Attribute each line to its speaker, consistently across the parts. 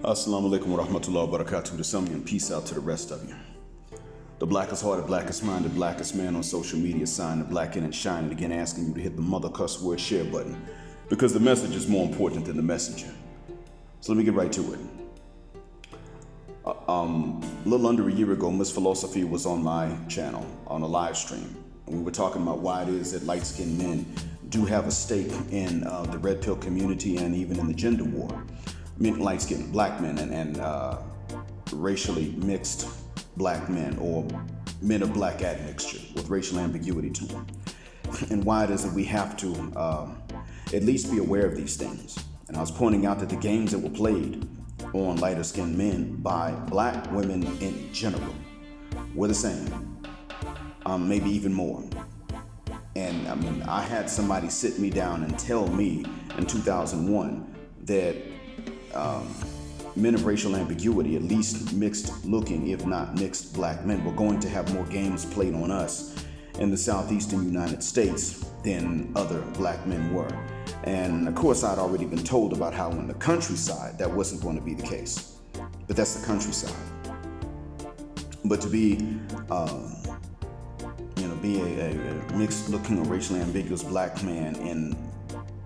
Speaker 1: Assalamu alaikum wa rahmatullahi wa barakatuh to some and peace out to the rest of you. The blackest hearted, blackest minded, blackest man on social media sign the black in and shining again asking you to hit the mother cuss word share button because the message is more important than the messenger. So let me get right to it. A little under a year ago, Miss Philosophie was on my channel on a live stream. And we were talking about why it is that light-skinned men do have a stake in the red pill community and even in the gender war. Light-skinned black men and racially mixed black men or men of black admixture with racial ambiguity to them. And why it is that we have to at least be aware of these things. And I was pointing out that the games that were played on lighter-skinned men by black women in general were the same, maybe even more. And I had somebody sit me down and tell me in 2001 that men of racial ambiguity, at least mixed looking, if not mixed black men, were going to have more games played on us in the southeastern United States than other black men were. And of course, I'd already been told about how in the countryside that wasn't going to be the case. But that's the countryside. But to be a mixed looking or racially ambiguous black man in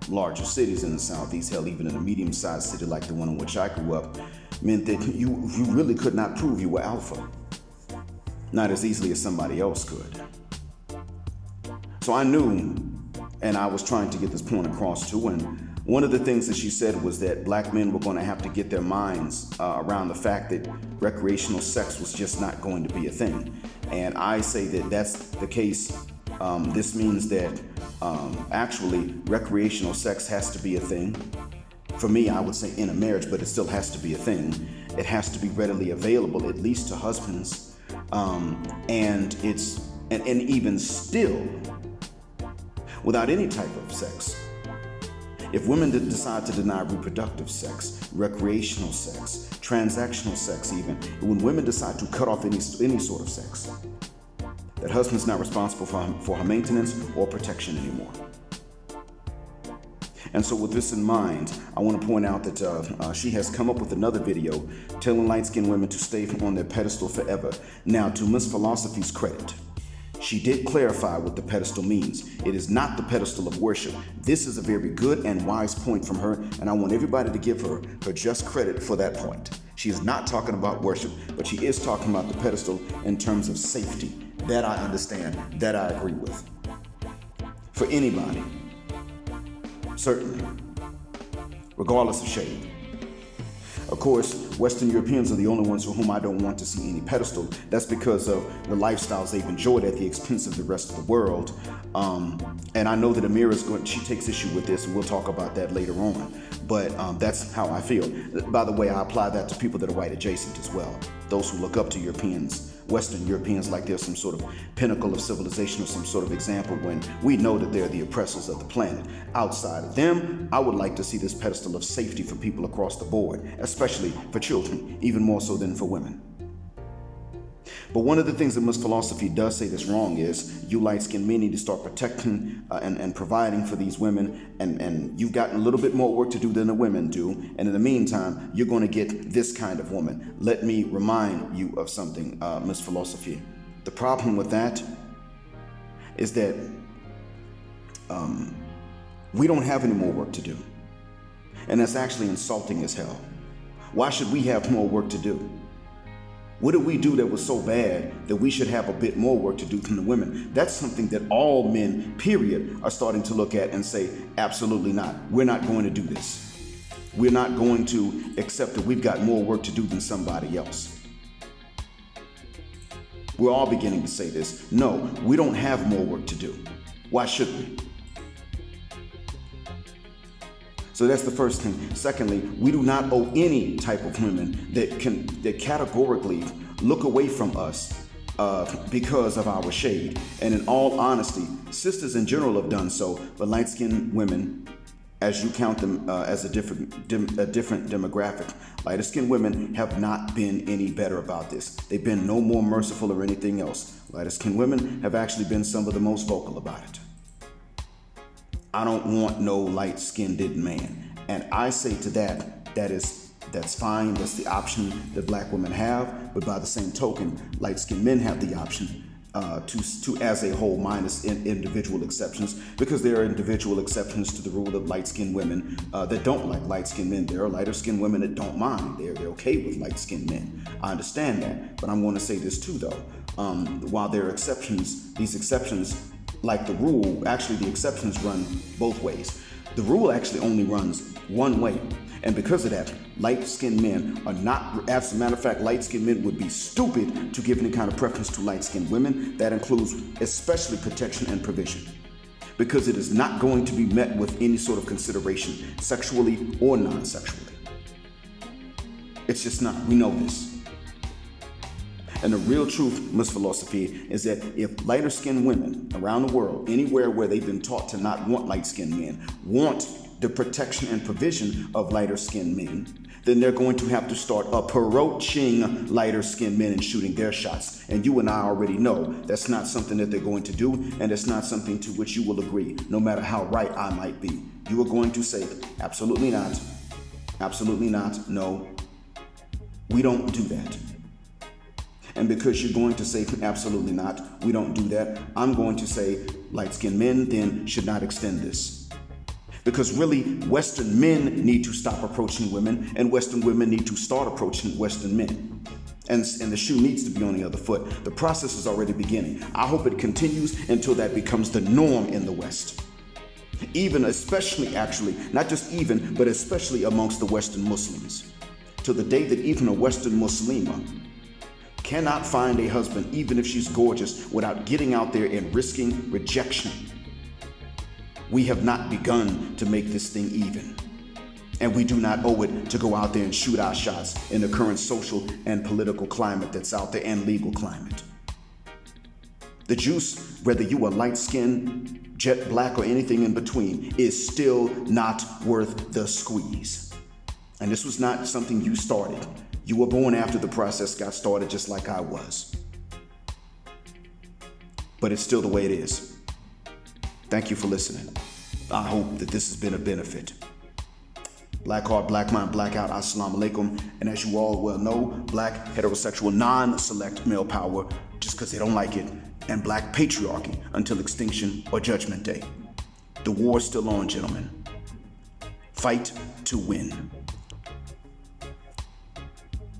Speaker 1: larger cities in the Southeast, hell, even in a medium-sized city like the one in which I grew up, meant that you really could not prove you were alpha. Not as easily as somebody else could. So I knew, and I was trying to get this point across too, and one of the things that she said was that black men were going to have to get their minds around the fact that recreational sex was just not going to be a thing. And I say that that's the case. This means that actually recreational sex has to be a thing. For me, I would say in a marriage, but it still has to be a thing. It has to be readily available, at least to husbands. And even still, without any type of sex. If women decide to deny reproductive sex, recreational sex, transactional sex even, when women decide to cut off any sort of sex, that husband's not responsible for her maintenance or protection anymore. And so with this in mind, I want to point out that she has come up with another video telling light-skinned women to stay on their pedestal forever. Now, to Miss Philosophie's credit, she did clarify what the pedestal means. It is not the pedestal of worship. This is a very good and wise point from her, and I want everybody to give her just credit for that point. She is not talking about worship, but she is talking about the pedestal in terms of safety. That I understand, that I agree with. For anybody, certainly, regardless of shade. Of course, Western Europeans are the only ones for whom I don't want to see any pedestal. That's because of the lifestyles they've enjoyed at the expense of the rest of the world. And I know that Amira she takes issue with this, and we'll talk about that later on. But that's how I feel. By the way, I apply that to people that are white adjacent as well. Those who look up to Europeans, Western Europeans, like they're some sort of pinnacle of civilization or some sort of example, when we know that they're the oppressors of the planet. Outside of them, I would like to see this pedestal of safety for people across the board, especially for children, even more so than for women. But one of the things that Miss Philosophie does say that's wrong is you light-skinned men need to start protecting and providing for these women, and you've got a little bit more work to do than the women do, and in the meantime, you're going to get this kind of woman. Let me remind you of something, Miss Philosophie. The problem with that is that we don't have any more work to do, and that's actually insulting as hell. Why should we have more work to do? What did we do that was so bad that we should have a bit more work to do than the women? That's something that all men, period, are starting to look at and say, absolutely not. We're not going to do this. We're not going to accept that we've got more work to do than somebody else. We're all beginning to say this. No, we don't have more work to do. Why should we? So that's the first thing. Secondly, we do not owe any type of women that categorically look away from us because of our shade. And in all honesty, sisters in general have done so, but light-skinned women, as you count them as a different demographic, lighter-skinned women have not been any better about this. They've been no more merciful or anything else. Lighter-skinned women have actually been some of the most vocal about it. I don't want no light-skinned man. And I say to that, that is That's fine. That's the option that black women have. But by the same token, light-skinned men have the option to as a whole, minus individual exceptions, because there are individual exceptions to the rule of light-skinned women that don't like light-skinned men. There are lighter-skinned women that don't mind. They're okay with light-skinned men. I understand that, but I'm going to say this too, though. While there are exceptions, these exceptions, like the rule, actually the exceptions run both ways. The rule actually only runs one way. And because of that, light-skinned men are not, as a matter of fact, light-skinned men would be stupid to give any kind of preference to light-skinned women. That includes especially protection and provision, because it is not going to be met with any sort of consideration, sexually or non-sexually. It's just not. We know this. And the real truth, Miss Philosophie, is that if lighter-skinned women around the world, anywhere where they've been taught to not want light-skinned men, want the protection and provision of lighter-skinned men, then they're going to have to start approaching lighter-skinned men and shooting their shots. And you and I already know that's not something that they're going to do, and it's not something to which you will agree, no matter how right I might be. You are going to say, absolutely not, no, we don't do that. And because you're going to say absolutely not, we don't do that, I'm going to say light-skinned men then should not extend this. Because really, Western men need to stop approaching women, and Western women need to start approaching Western men. And the shoe needs to be on the other foot. The process is already beginning. I hope it continues until that becomes the norm in the West. Even, especially, actually, not just even, but especially amongst the Western Muslims. To the day that even a Western Muslima cannot find a husband, even if she's gorgeous, without getting out there and risking rejection. We have not begun to make this thing even. And we do not owe it to go out there and shoot our shots in the current social and political climate that's out there, and legal climate. The juice, whether you are light-skinned, jet black, or anything in between, is still not worth the squeeze. And this was not something you started. You were born after the process got started, just like I was. But it's still the way it is. Thank you for listening. I hope that this has been a benefit. Black heart, black mind, black out, assalamu alaikum. And as you all well know, black heterosexual non-select male power, just because they don't like it, and black patriarchy until extinction or judgment day. The war is still on, gentlemen. Fight to win.